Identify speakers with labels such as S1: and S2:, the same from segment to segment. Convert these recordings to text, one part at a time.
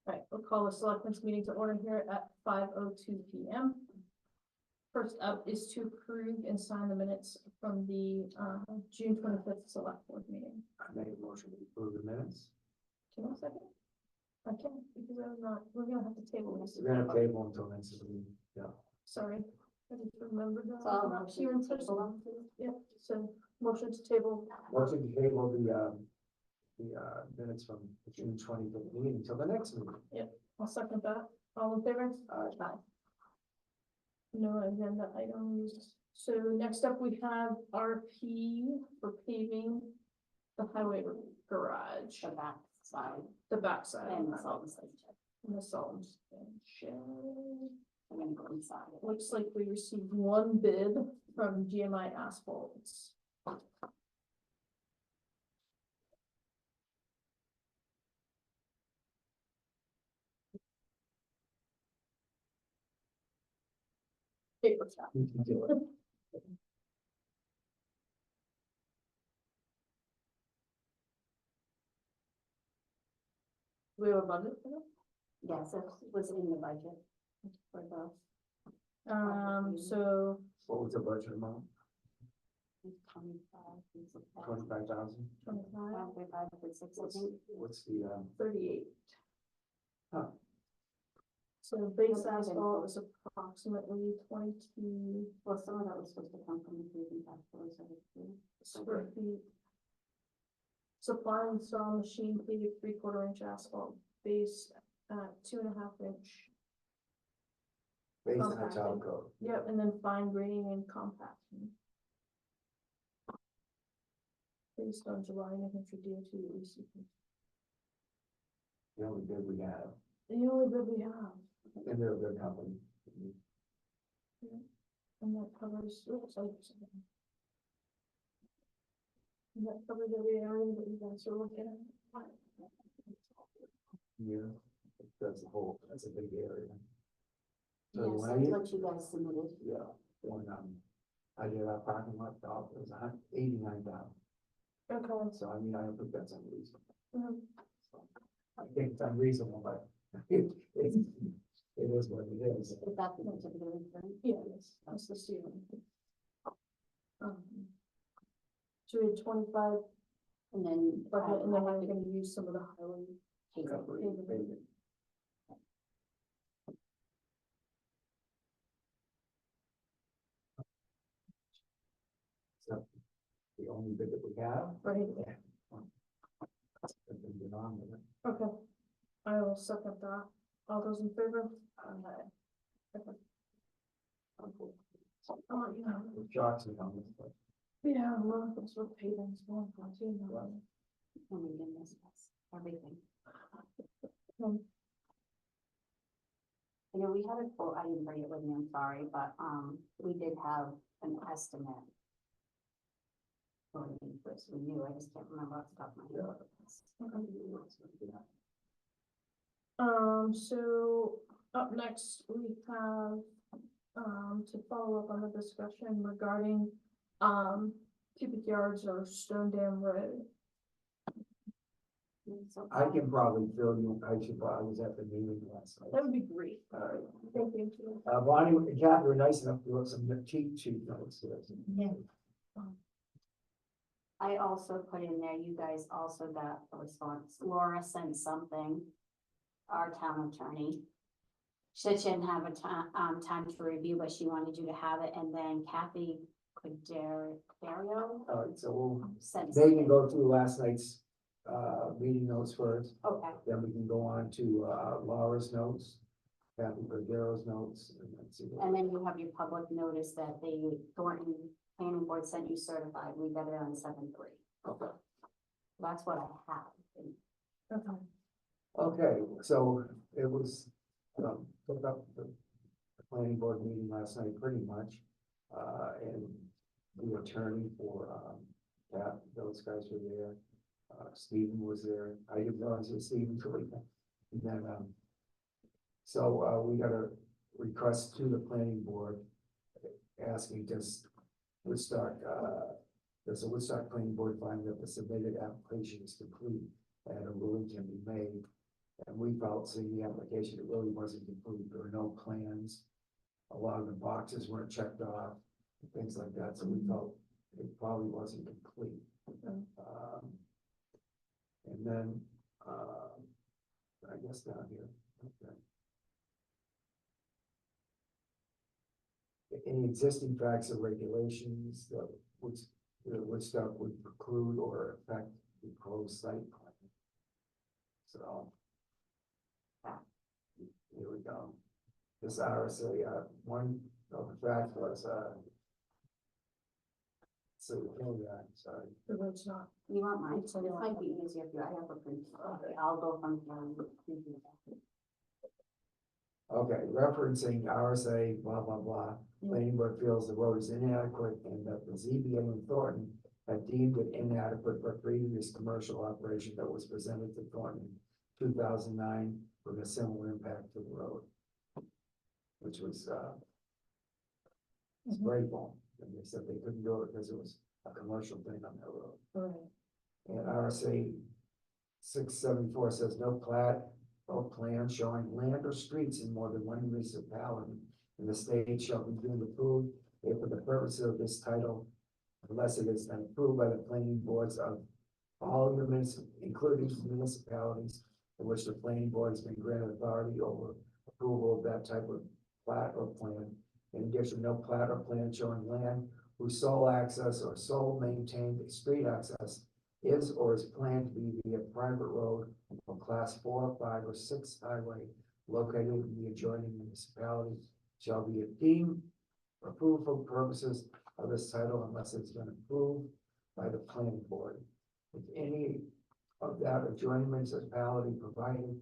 S1: Right, we'll call the selectmen's meeting to order here at 5:02 p.m. First up is to approve and sign the minutes from the June 25th select board meeting.
S2: I make a motion to approve the minutes.
S1: Can I second? I can, because I'm not, we're gonna have to table this.
S2: We're gonna table until next week, yeah.
S1: Sorry, I just remembered that.
S3: So,
S1: I'm not here in
S3: motion to
S1: person.
S3: table.
S1: Yeah, so motion to table.
S2: Motion to table the minutes from the June 25th meeting until the next meeting.
S1: I'll second that. All in favor?
S2: Aye.
S1: No agenda items. So next up, we have RFP for paving the highway garage,
S3: The back side
S1: the backside.
S3: and the salt station.
S1: And the salt and shed.
S3: I'm gonna go inside.
S1: Looks like we received one bid from GMI Asphalts. Paper towel.
S2: We can do it.
S1: We have a budget for that?
S3: Yes, it was in the budget for the.
S1: So
S2: What was the budget amount?
S3: 25.
S2: 25,000?
S1: 25,
S3: 25 for 6, I think.
S2: What's the,
S1: 38.
S2: Huh.
S1: So base asphalt is approximately 22
S3: Well, some of that was supposed to come from the paving tax force, I think.
S1: square feet. Supply and install machine paved 3/4 inch asphalt base at 2.5 inch.
S2: based on the
S1: Compacting.
S2: town code?
S1: Yep, and then fine grading and compacting. Based on July New Hampshire DOT ECP.
S2: The only bid we have,
S1: The only bid we have,
S2: and they're a good company.
S1: and that covers, oops, I did something. And that covers every area that you guys are looking at.
S2: Yeah, that's a whole, that's a big area. So
S3: Yes,
S2: when
S3: that's
S2: I,
S3: what you guys submitted.
S2: yeah, when, I did our parking lot, dog, it was 89,000.
S1: Okay.
S2: So I mean, I don't think that's unreasonable.
S1: Mhm.
S2: I think it's unreasonable, but it is what it is.
S3: Is that the certificate of insurance?
S1: Yeah, that's the ceiling. So we had 25
S3: And then.
S1: budget, and then we're gonna use some of the highway.
S3: Paving.
S2: So the only bid that we have.
S1: Right.
S2: I've been good on with it.
S1: Okay, I will second that. All those in favor? Okay. Oh, yeah.
S2: With Jackson on this, but
S1: Yeah, well, that's what paving's going for, too.
S3: Oh my goodness, yes, everything.
S1: Um,
S3: I know we had a quote, I didn't bring it with me, I'm sorry, but, we did have an estimate. For the first we knew, I just can't remember off the top of my head.
S1: So up next, we have, to follow up on the discussion regarding, cubic yards or Stone Dam Road.
S3: So,
S2: I can probably fill you, I was at the meeting last night.
S1: That would be great.
S2: All right.
S1: Thank you.
S2: Bonnie and Kathy were nice enough to look some cheat sheet notes there.
S3: Yeah. I also put in there, you guys also got a response. Laura sent something, our town attorney. She didn't have a time to review, but she wanted you to have it, and then Kathy Dario
S2: All right, so we'll,
S3: sent.
S2: they can go through last night's, meeting notes first,
S3: Okay,
S2: then we can go on to, Laura's notes, Kathy Bergero's notes, and then see. what-
S3: and then you have your public notice that the Thornton Planning Board sent you certified, we got it on 7/3.
S2: Okay.
S3: That's what I have.
S1: Okay.
S2: Okay, so it was, took up the planning board meeting last night pretty much. And the attorney for, that, those guys were there. Stephen was there. I didn't realize it was Stephen till later. And then, so, we got a request to the planning board asking does Woodstock planning board find that the submitted application is complete and a ruling can be made And we felt, seeing the application, it really wasn't complete, there were no plans. A lot of the boxes weren't checked off, things like that, so we felt it probably wasn't complete. And then, I guess down here, okay. Any existing facts or regulations that Woodstock would preclude or affect the proposed site plan. So. Here we go. This RSA, one of the facts was, sorry.
S1: The road's not.
S3: You want mine, so this might be easier if you, I have a print, okay, I'll go from.
S2: Okay, referencing RSA, blah, blah, blah, planning board feels the road is inadequate and that the ZBA in Thornton had deemed it inadequate for previous commercial operation that was presented to Thornton in 2009 with a similar impact to the road. Which was, grateful, and they said they couldn't do it because it was a commercial thing on that road.
S1: Right.
S2: And RSA 674 says no plat or plan showing land or streets in more than one municipality in the state shall be deemed approved if for the purposes of this title, unless it is then approved by the planning boards of all the including municipalities in which the planning board has been granted authority over approval of that type of plat or plan. In addition, no plat or plan showing land whose sole access or sole maintained street access is or is planned to be via private road or class 4, 5, or 6 highway located in the adjoining municipality shall be deemed approved for purposes of this title unless it's been approved by the planning board. If any of that adjoining municipality provided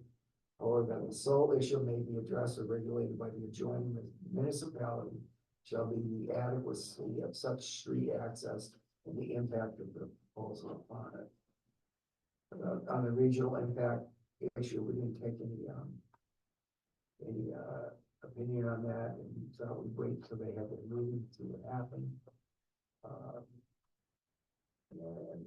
S2: or that the sole issue may be addressed or regulated by the adjoining municipality shall be the adequacy of such street access and the impact of the proposal upon it. On the regional impact issue, we didn't take any opinion on that, and so we wait till they have a meeting to see what happened. And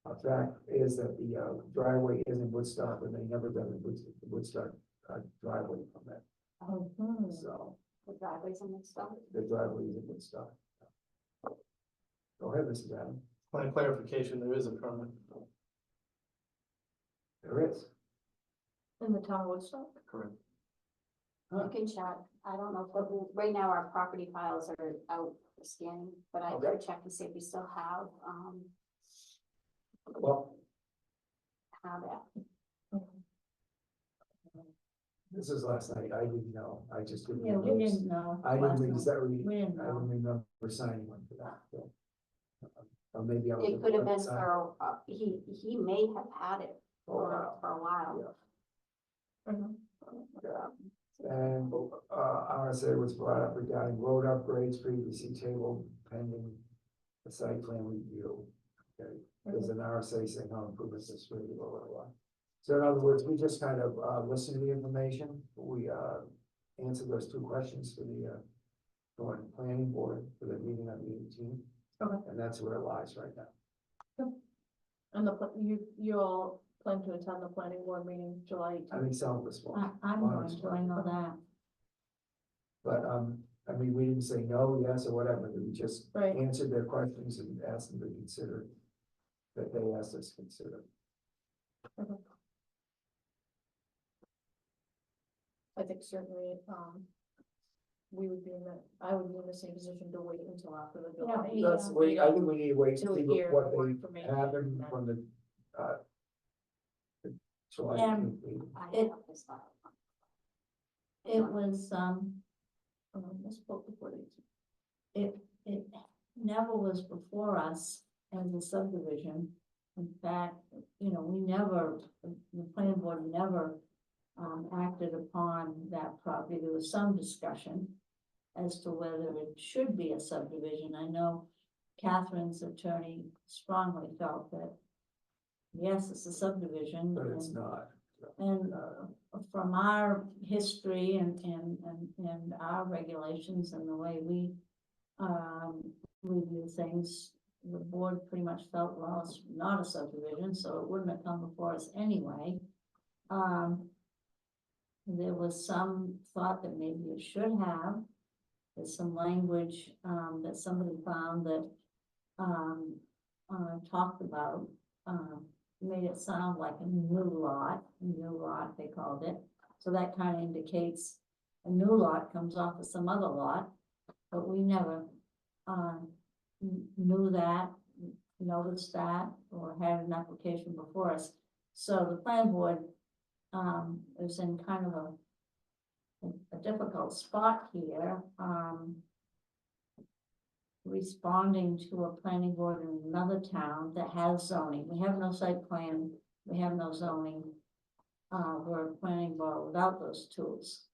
S2: a fact is that the driveway is in Woodstock, and they never done a Woodstock driveway from it. So
S3: The driveways and stuff.
S2: the driveway is in Woodstock. Go ahead, Mrs. Adam.
S4: Point of clarification, there is a permit.
S2: There is.
S1: In the town of Woodstock?
S4: Correct.
S3: You can check, I don't know, but right now our property files are out for scanning, but I
S2: Okay.
S3: can check and see if we still have,
S2: Well,
S3: that.
S2: this is last night. I didn't know. I just didn't.
S5: Yeah, we didn't know.
S2: I
S5: last
S2: didn't
S5: night.
S2: exactly.
S5: We didn't
S2: I
S5: know.
S2: don't remember signing one for that. So. Or maybe I was.
S3: It could have been for, he may have had it for a while.
S2: Yeah. And RSA was brought up regarding road upgrades previously tabled pending the site plan review. Okay, there's an RSA saying how improvements is really blah, blah, blah. So in other words, we just kind of listened to the information. We answered those 2 questions for the Thornton Planning Board for the meeting on the 18th.
S1: Okay.
S2: And that's where it lies right now.
S1: And you all plan to attend the planning board meeting July 18th?
S2: I think some of us will.
S5: I'm going to, I know that.
S2: But, I mean, we didn't say no, yes, or whatever, we just
S1: Right.
S2: answered their questions and asked them to consider that they asked us to consider.
S1: I think certainly, we would be I would be in the same position to wait until after the July.
S5: Yeah.
S2: That's, I think we need to wait to
S1: Till
S2: see
S1: we hear
S2: what
S1: more
S2: they
S1: information
S2: happened
S1: from them.
S2: from the July
S5: Yeah.
S2: 18th meeting.
S3: I
S5: It-
S3: have this file.
S5: It was,
S1: I spoke before they.
S5: it never was before us as a subdivision. In fact, we never, the planning board never acted upon that property. There was some discussion as to whether it should be a subdivision. I know Catherine's attorney strongly felt that, yes, it's a subdivision.
S2: But it's not.
S5: And from our history and our regulations and the way we review things, the board pretty much felt, well, it's not a subdivision, so it wouldn't have come before us anyway. There was some thought that maybe it should have. There's some language, that somebody found that, talked about, made it sound like a new lot, they called it. So that kind of indicates a new lot comes off of some other lot, but we never, knew that, noticed that, or had an application before us. So the planning board, is in kind of a difficult spot here, responding to a planning board in another town that has zoning. We have no site plan, we have no zoning. We're a planning board without those tools.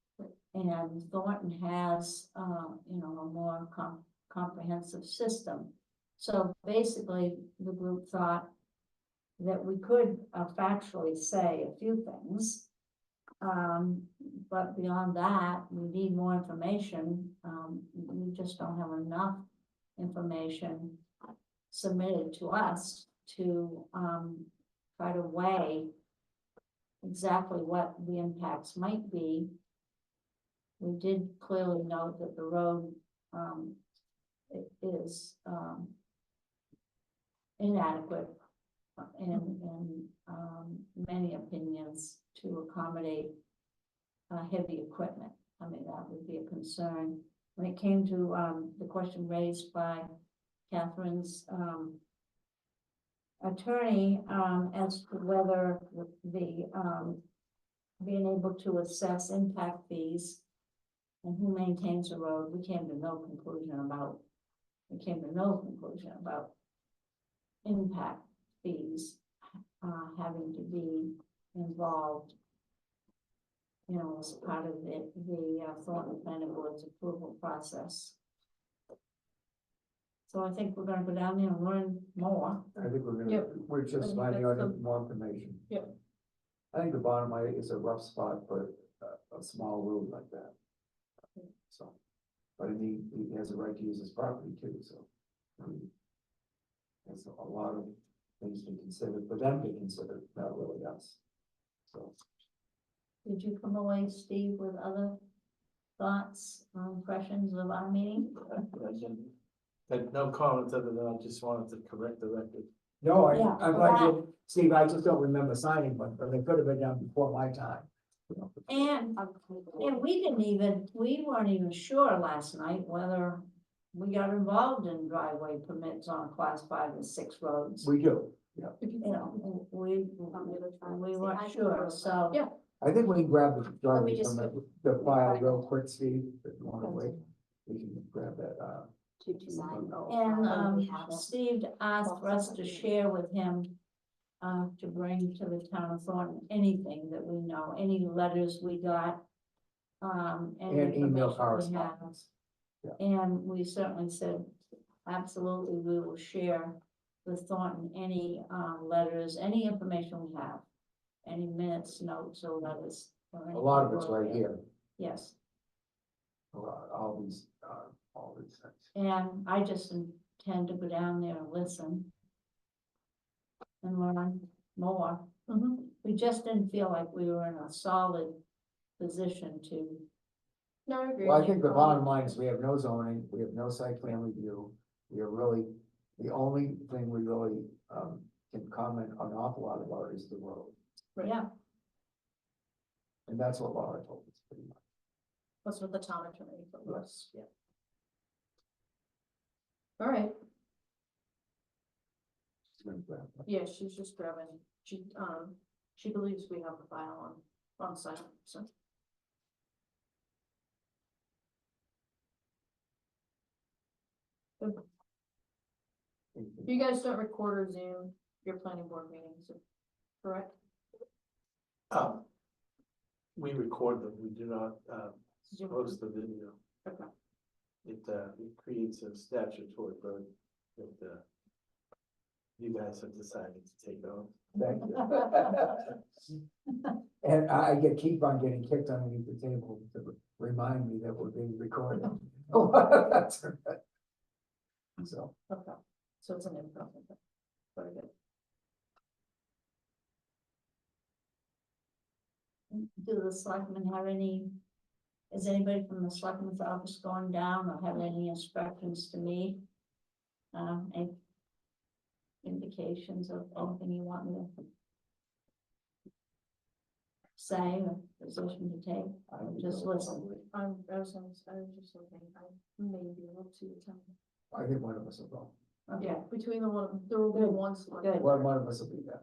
S5: And Thornton has, a more comprehensive system. So basically, the group thought that we could factually say a few things. But beyond that, we need more information. We just don't have enough information submitted to us to try to weigh exactly what the impacts might be. We did clearly note that the road is inadequate in many opinions to accommodate heavy equipment. I mean, that would be a concern. When it came to the question raised by Catherine's attorney as to whether the being able to assess impact fees and who maintains the road, we came to no conclusion about impact fees having to be involved, as part of the Thornton Planning Board's approval process. So I think we're gonna go down there and learn more.
S2: I think we're
S1: Yep.
S2: we're just
S1: think
S2: finding
S1: that's
S2: out more information.
S1: Yep.
S2: I think the bottom line is a rough spot for a small road like that. So, but I mean, he has a right to use his property too, so. I mean, there's a lot of things to consider, for them to consider, not really us. So,
S5: Did you come away, Steve, with other thoughts or impressions of our meeting?
S4: Had no comments other than I just wanted to correct the record.
S2: no,
S5: Yeah,
S2: I'm glad you, Steve, I just don't remember signing one, but they could have been done before my time.
S5: And we weren't even sure last night whether we got involved in driveway permits on class 5 and 6 roads.
S2: We do,
S5: We weren't sure, so.
S1: Yeah.
S2: I think we can grab the driveway
S3: just
S2: from the file real quick, Steve, if you want to wait, we can grab that,
S3: To sign.
S5: And Steve asked for us to share with him, to bring to the town of Thornton, anything that we know, any letters we got. Any
S2: and email
S5: information we have.
S2: correspondence.
S5: And we certainly said, absolutely, we will share with Thornton any letters, any information we have. Any minutes, notes, or letters. or
S2: A lot of
S5: anything
S2: it's right
S5: we're-
S2: here,
S5: Yes,
S2: all these things.
S5: and I just intend to go down there and listen. And learn more. We just didn't feel like we were in a solid position to,
S1: No, I agree.
S2: Well, I think the bottom line is we have no zoning, we have no site plan review. We are really, the only thing we really can comment an awful lot about is the road.
S1: Right.
S5: yeah,
S2: And that's what Laura told us pretty much.
S1: That's what the town attorney told us, yeah. All right,
S2: She's gonna grab that.
S1: yeah, she's just grabbing, she believes we have the file on site, so. You guys don't record or Zoom your planning board meetings, correct?
S4: We record them, we do not,
S1: Zoom.
S4: post the video.
S1: Okay.
S4: It creates a statutory burden that, you guys have decided to take on.
S2: Thank you. And I keep on getting kicked underneath the table to remind me that we're being recorded. That's right. So,
S1: Okay, So it's an improvement. Very good.
S5: Do the selectmen have any, is anybody from the selectmen's office going down or have any instructions to me? Any indications of anything you want me to say or position to take? Or just listen?
S1: I was just looking, I may be able to attend.
S2: I think one of us will go.
S5: Okay,
S1: Between the one, there will be
S5: Good,
S1: one slot.
S5: good.
S2: One of us will be there.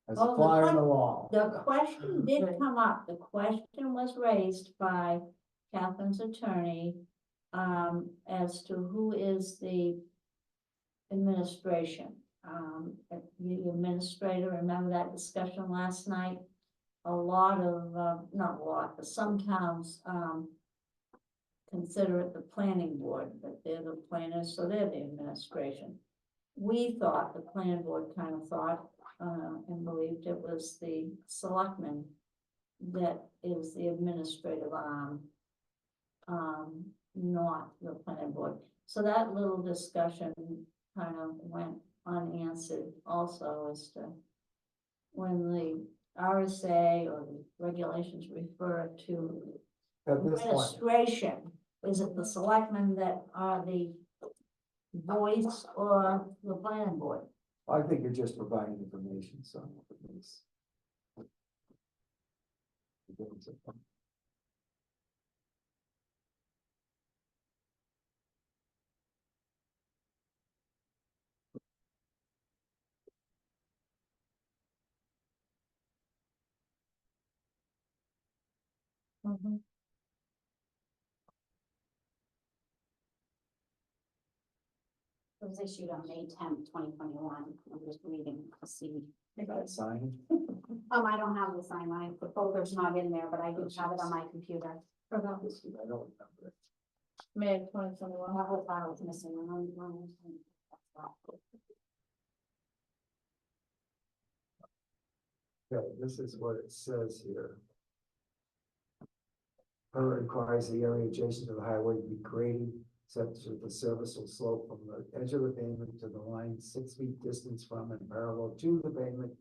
S2: As
S5: Oh,
S2: a
S5: the
S2: fly on
S5: que-
S2: the wall.
S5: the question did
S1: Right.
S5: come up, the question was raised by Catherine's attorney, as to who is the administration. The administrator, remember that discussion last night? A lot of, not a lot, but some towns, consider it the planning board, but they're the planners, so they're the administration. We thought, the planning board kind of thought, and believed it was the selectmen that is the administrative arm, not the planning board. So that little discussion kind of went unanswered also as to when the RSA or the regulations refer to
S2: At this point,
S5: administration, is it the selectmen that are the voice or the planning board?
S2: I think you're just providing information, so. it's-
S1: Mhm.
S3: It was issued on May 10th, 2021. I'm just reading to see.
S2: That sign,
S3: I don't have the sign, the folder's not in there, but I do have it on my computer.
S2: I don't remember it.
S1: May 2021.
S3: My whole file is missing.
S2: Okay, this is what it says here. Permit requires the area adjacent to the highway to be graded, such that the surface will slope from the edge of the pavement to the line 6 feet distance from and parallel to the pavement,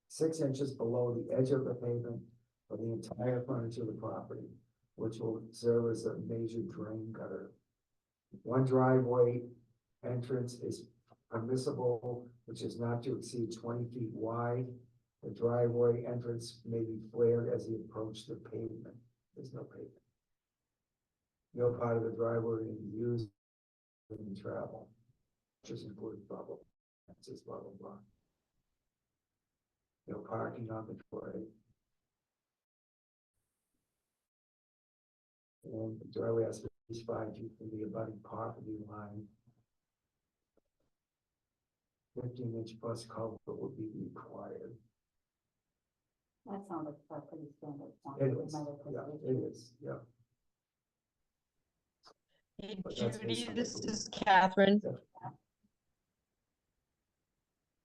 S2: 6 inches below the edge of the pavement for the entire frontage of the property, which will serve as a major drain gutter. One driveway entrance is permissible, which is not to exceed 20 feet wide. The driveway entrance may be flared as you approach the pavement. There's no pavement. No part of the driveway will be used in travel, just include bubble. That's just blah, blah, blah. No parking on the driveway. And the driveway has to be 5 feet from the abutting property line. 15-inch plus culvert would be required.
S3: That sounds like a pretty standard. one.
S2: It is, yeah, it is, yeah.
S6: Hey
S2: But that's
S6: Judy,
S2: based on
S6: this
S2: the-
S6: is Catherine.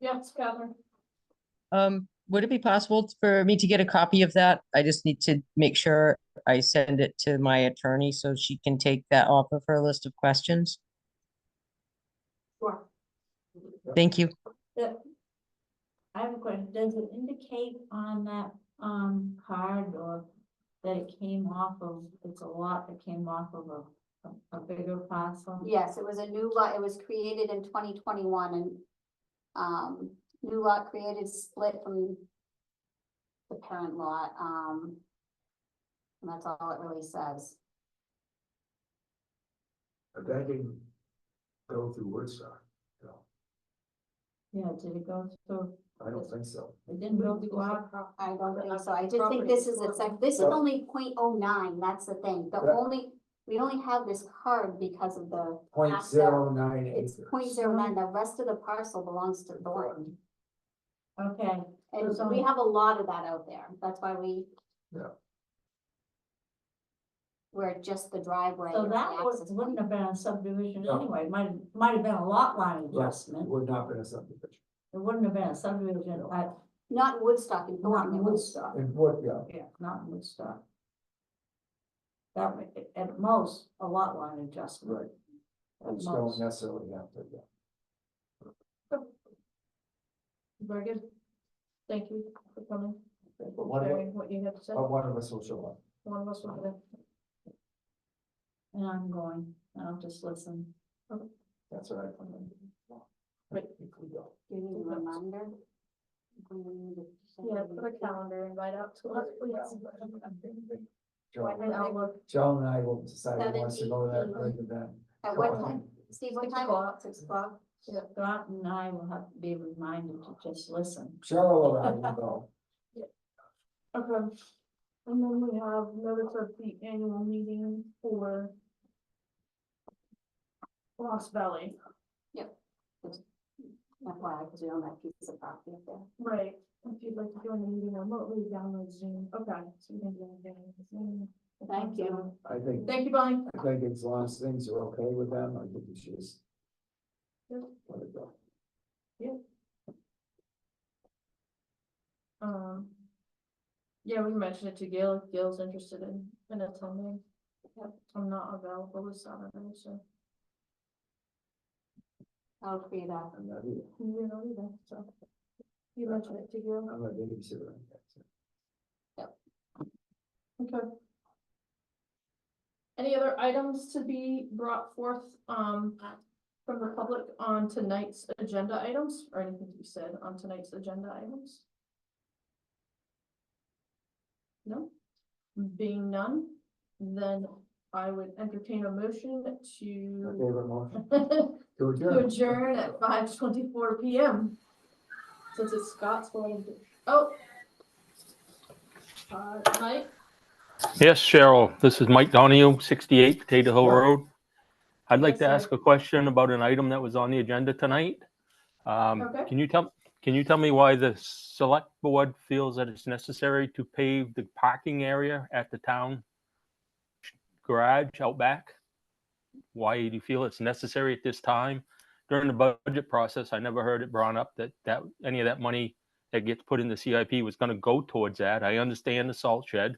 S1: Yes, Catherine.
S6: Would it be possible for me to get a copy of that? I just need to make sure I send it to my attorney so she can take that off of her list of questions.
S3: Sure.
S6: Thank you.
S5: I have a question, does it indicate on that, card or that it came off of, it's a lot that came off of a bigger parcel?
S3: Yes, it was a new lot. It was created in 2021 and new lot created split from the parent lot. And that's all it really says.
S2: But that didn't go through Woodstock, no,
S5: Yeah, did it go through,
S2: I don't think so.
S5: it didn't go through our,
S3: I don't think so. I just think this is this is only 0.09. That's the thing.
S2: Yeah.
S3: We only have this card because of the.
S2: .09
S3: It's
S2: acres.
S3: 0.09. The rest of the parcel belongs to Thornton.
S5: okay,
S3: And
S5: So-
S3: we have a lot of that out there. That's why we.
S2: Yeah.
S3: Where just the driveway.
S5: so
S3: and the
S5: that
S3: access
S5: wouldn't
S3: point.
S5: have been a subdivision
S2: No.
S5: anyway, might have been a lot line
S2: Yes, it
S5: adjustment.
S2: would not been a subdivision.
S5: It wouldn't have been a subdivision at,
S3: Not in Woodstock and
S5: not
S3: Thornton.
S5: in
S3: it was-
S5: Woodstock,
S2: And what, yeah,
S5: yeah, not in Woodstock. That, at most, a lot line adjustment.
S2: right. I just don't necessarily have to, yeah.
S1: Very good. Thank you for coming,
S2: But one of,
S1: sharing what you have to say.
S2: but one of us will show up.
S1: One of us will do it.
S5: And I'm going, I'll just listen.
S2: That's all right.
S1: Right.
S2: If we go.
S3: Do you need a reminder? When we need to send
S1: Yeah,
S3: it?
S1: put a calendar invite out to us, please.
S2: Joan
S1: And Outlook.
S2: Joan and I will decide who wants to go to that big event.
S3: At what time? Steve, what
S1: 6
S3: time?
S1: o'clock.
S3: 6 o'clock?
S1: Yeah.
S5: Scott and I will have to be reminded to just listen.
S2: Cheryl and I will go.
S1: Okay. And then we have notice of the annual meeting for Lost Valley.
S3: FYI, because we own that piece of property up there.
S1: Right. If you'd like to join the meeting remotely, download Zoom. Okay. So you can join Zoom.
S3: Thank you.
S2: I think,
S1: Thank you, Bonnie.
S2: I think as long as things are okay with them, I think we should just
S1: Yeah.
S2: let it go.
S1: Yeah, we mentioned it to Gail, if Gail's interested in attending. Yep, I'm not available this Saturday, so
S3: I'll free it up.
S2: I'm not either.
S1: you know either, so. You mentioned it to Gail.
S2: I'm a babysitter. on that, so.
S1: Okay. Any other items to be brought forth, from the public on tonight's agenda items, or anything to be said on tonight's agenda items? No? Being none, then I would entertain a motion
S2: My
S1: to
S2: favorite motion.
S1: to
S2: To adjourn.
S1: adjourn at 5:24 PM. Since it's Scott's going to, oh. Mike?
S7: Yes, Cheryl, this is Mike Donahue, 68 Potato Hill
S2: Yeah.
S7: Road. I'd like
S1: Yes,
S7: to
S1: sir.
S7: ask a question about an item that was on the agenda tonight.
S1: Okay.
S7: Can you tell me why the select board feels that it's necessary to pave the parking area at the town garage out back? Why do you feel it's necessary at this time? During the budget process, I never heard it brought up that any of that money that gets put in the CIP was going to go towards that. I understand the salt shed,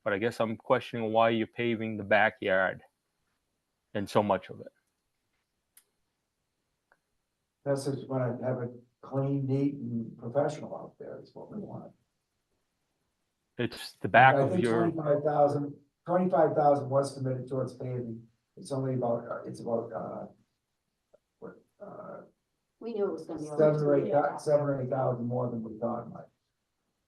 S7: but I guess I'm questioning why you're paving the backyard and so much of it.
S2: That's just when I have it clean, neat and professional out there is what we want.
S7: It's the back
S2: I
S7: of
S2: think
S7: your,
S2: 25,000 was committed towards paving. It's only about,
S3: We knew it was gonna be.
S2: 7 or 8,000 more than we thought, Mike.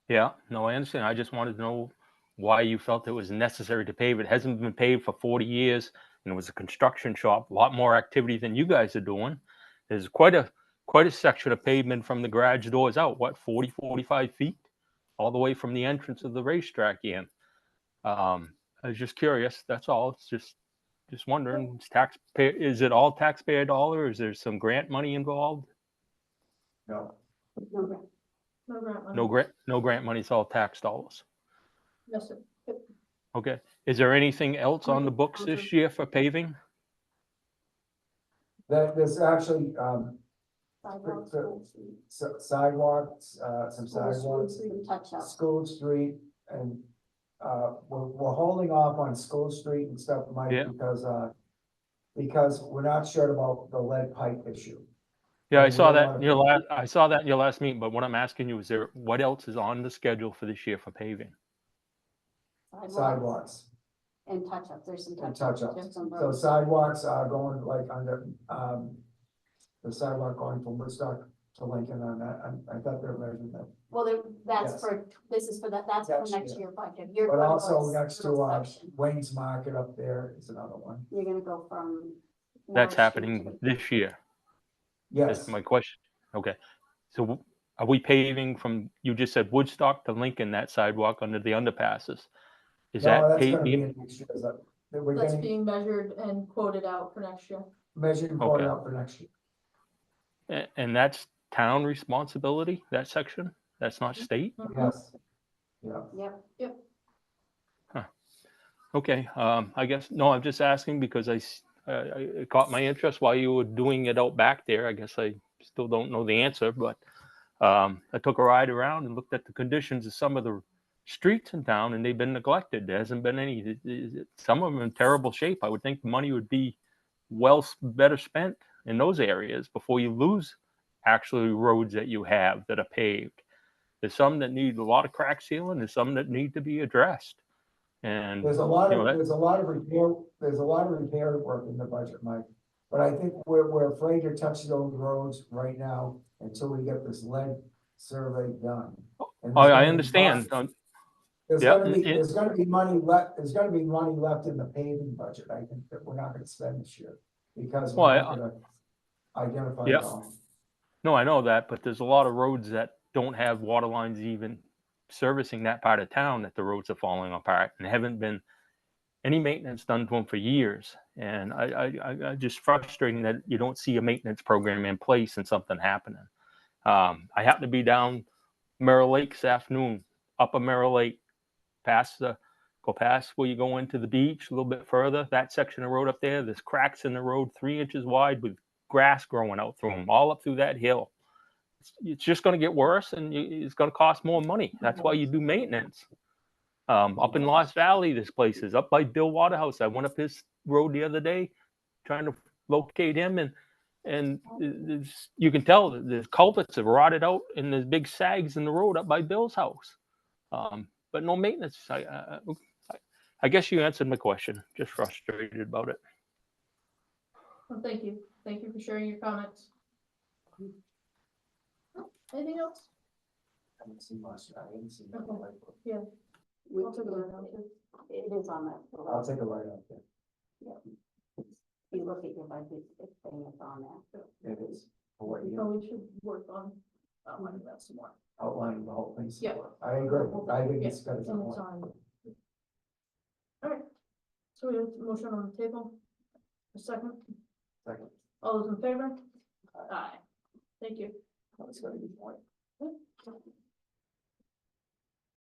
S7: yeah, no, I understand. I just wanted to know why you felt it was necessary to pave. It hasn't been paved for 40 years and it was a construction shop, a lot more activity than you guys are doing. There's quite a section of pavement from the garage doors out, what, 40, 45 feet? All the way from the entrance of the racetrack in. I was just curious, that's all. It's just wondering, is it all taxpayer dollar? Is there some grant money involved?
S2: No,
S3: No,
S1: No grant money.
S7: No grant money, it's all tax dollars.
S1: Yes, sir.
S7: Okay, is there anything else on the books this year for paving?
S2: there's actually,
S3: sidewalks,
S2: sidewalks, some sidewalks,
S3: touch up.
S2: School Street, and, we're holding off on School Street and stuff, Mike,
S7: Yeah.
S2: because we're not sure about the lead pipe issue.
S7: Yeah, I
S2: We
S7: saw
S2: don't
S7: that
S2: wanna
S7: in your
S2: put-
S7: last, I saw that in your last meeting, but what I'm asking you is what else is on the schedule for this year for paving?
S2: Sidewalks
S3: And touch up, there's some
S2: and
S3: touch
S2: touch
S3: ups.
S2: ups. So sidewalks are going like under, the sidewalk going from Woodstock to Lincoln on that, I thought they were measuring that.
S3: Well, that's
S2: Yes.
S3: for, this is for that, that's for
S2: Next
S3: next
S2: year.
S3: year budget. You're
S2: But
S3: going
S2: also
S3: towards
S2: next to,
S3: little section.
S2: Wayne's Market up there is another one.
S3: You're gonna go from.
S7: That's
S3: North Street to
S7: happening
S3: the-
S7: this year,
S2: Yes,
S7: is my question. Okay, so are we paving from, you just said Woodstock to Lincoln, that sidewalk under the underpasses? Is
S2: no,
S7: that
S2: that's gonna be
S7: paving?
S2: in next year, we're
S1: That's
S2: getting
S1: being measured and quoted out for next year.
S2: measured and quoted
S7: Okay.
S2: out for next year.
S7: And that's town responsibility, that section? That's not state?
S2: Yes. Yeah,
S3: Yep,
S7: Okay, I guess, no, I'm just asking because it caught my interest while you were doing it out back there. I guess I still don't know the answer, but I took a ride around and looked at the conditions of some of the streets in town and they've been neglected. There hasn't been any, some of them in terrible shape. I would think the money would be better spent in those areas before you lose actually roads that you have that are paved. There's some that need a lot of crack sealing, there's some that need to be addressed. And
S2: There's a lot
S7: you know,
S2: of,
S7: that-
S2: there's a lot of repair work in the budget, Mike. But I think we're afraid to touch those roads right now until we get this lead survey done. And there's
S7: I
S2: gonna be
S7: understand.
S2: cost- There's
S7: Yeah,
S2: gonna be,
S7: it-
S2: there's gonna be money left, there's gonna be money left in the paving budget, I think, that we're not gonna spend this year. Because
S7: Well,
S2: we're not gonna identify
S7: Yeah.
S2: it all.
S7: No, I know that, but there's a lot of roads that don't have water lines even servicing that part of town that the roads are falling apart and haven't been any maintenance done to them for years. And I just frustrating that you don't see a maintenance program in place and something happening. I happened to be down Merrill Lake this afternoon, upper Merrill Lake, go past where you go into the beach a little bit further. That section of road up there, there's cracks in the road 3 inches wide with grass growing out through them, all up through that hill. It's just going to get worse, and it's going to cost more money. That's why you do maintenance. Up in Lost Valley, this place is up by Bill Waterhouse. I went up his road the other day, trying to locate him, and you can tell that the culverts have rotted out, and there's big sags in the road up by Bill's house. But no maintenance. I guess you answered my question. Just frustrated about it.
S1: Well, thank you. Thank you for sharing your comments. Anything else?
S2: I haven't seen much, I haven't seen that.
S1: Yeah. I'll take a look at it.
S3: It is on that.
S2: I'll take a ride out there.
S3: You look at your budget, it's saying it's on there.
S2: It is, for what
S1: So
S2: you
S1: we should work on outlining that some more.
S2: outlining the whole thing.
S1: Yeah.
S2: I agree, I think it's
S1: Yeah,
S2: got to
S1: and it's on. All right, so we have a motion on the table. A second,
S2: Second,
S1: all those in favor? Aye. Thank you.
S2: it's got to be point.